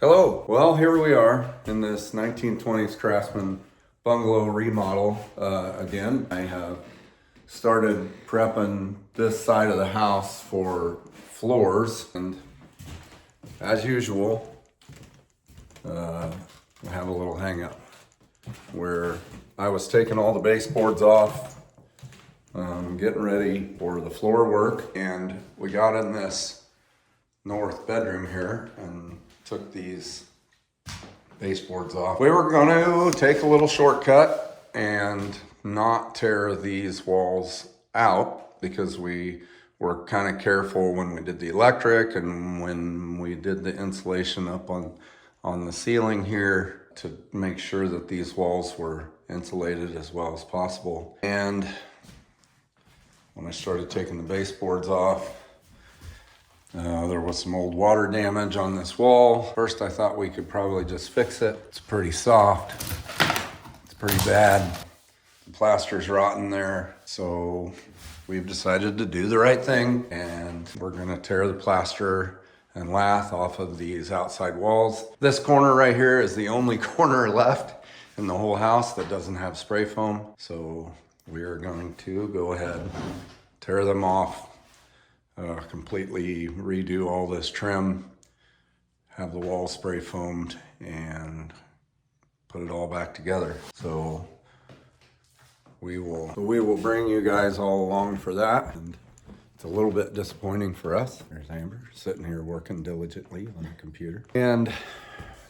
Hello, well here we are in this 1920s Craftsman Bungalow remodel again. I have started prepping this side of the house for floors, and as usual I have a little hang up where I was taking all the baseboards off, getting ready for the floor work, and we got in this north bedroom here and took these baseboards off. We were going to take a little shortcut and not tear these walls out because we were kind of careful when we did the electric and when we did the insulation up on the ceiling here to make sure that these walls were insulated as well as possible. And when I started taking the baseboards off, there was some old water damage on this wall. First, I thought we could probably just fix it. It's pretty soft. It's pretty bad. The plaster's rotten there. So we've decided to do the right thing, and we're gonna tear the plaster and lath off of these outside walls. This corner right here is the only corner left in the whole house that doesn't have spray foam. So we are going to go ahead, tear them off, completely redo all this trim, have the wall spray foamed, and put it all back together. So we will bring you guys all along for that. And it's a little bit disappointing for us. There's Amber sitting here working diligently on the computer. And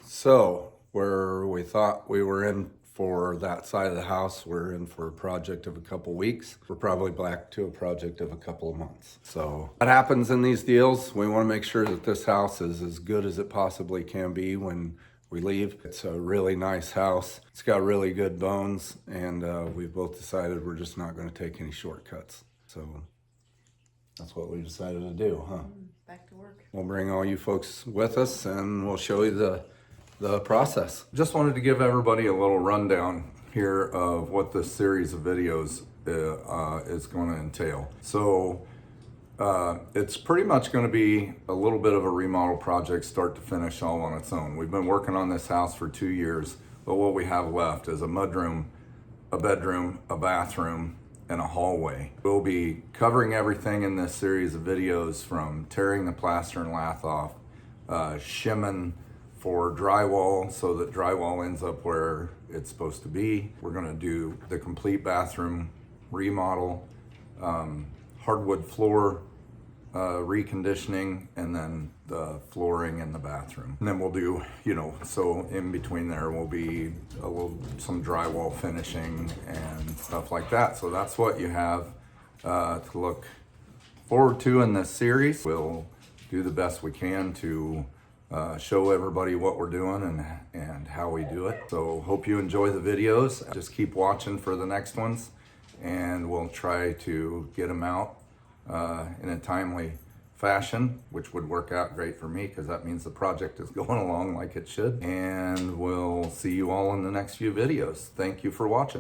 so where we thought we were in for that side of the house, we're in for a project of a couple weeks. We're probably back to a project of a couple of months. So what happens in these deals, we want to make sure that this house is as good as it possibly can be when we leave. It's a really nice house. It's got really good bones, and we've both decided we're just not going to take any shortcuts. So that's what we decided to do, huh? Back to work. We'll bring all you folks with us and we'll show you the process. Just wanted to give everybody a little rundown here of what this series of videos is going to entail. So it's pretty much going to be a little bit of a remodel project, start to finish, all on its own. We've been working on this house for 2 years, but what we have left is a mudroom, a bedroom, a bathroom, and a hallway. We'll be covering everything in this series of videos, from tearing the plaster and lath off, shimming for drywall so that drywall ends up where it's supposed to be. We're gonna do the complete bathroom remodel, hardwood floor reconditioning, and then the flooring in the bathroom. And then we'll do, so in between there will be some drywall finishing and stuff like that. So that's what you have to look forward to in this series. We'll do the best we can to show everybody what we're doing and how we do it. So hope you enjoy the videos. Just keep watching for the next ones, and we'll try to get them out in a timely fashion, which would work out great for me because that means the project is going along like it should. And we'll see you all in the next few videos. Thank you for watching.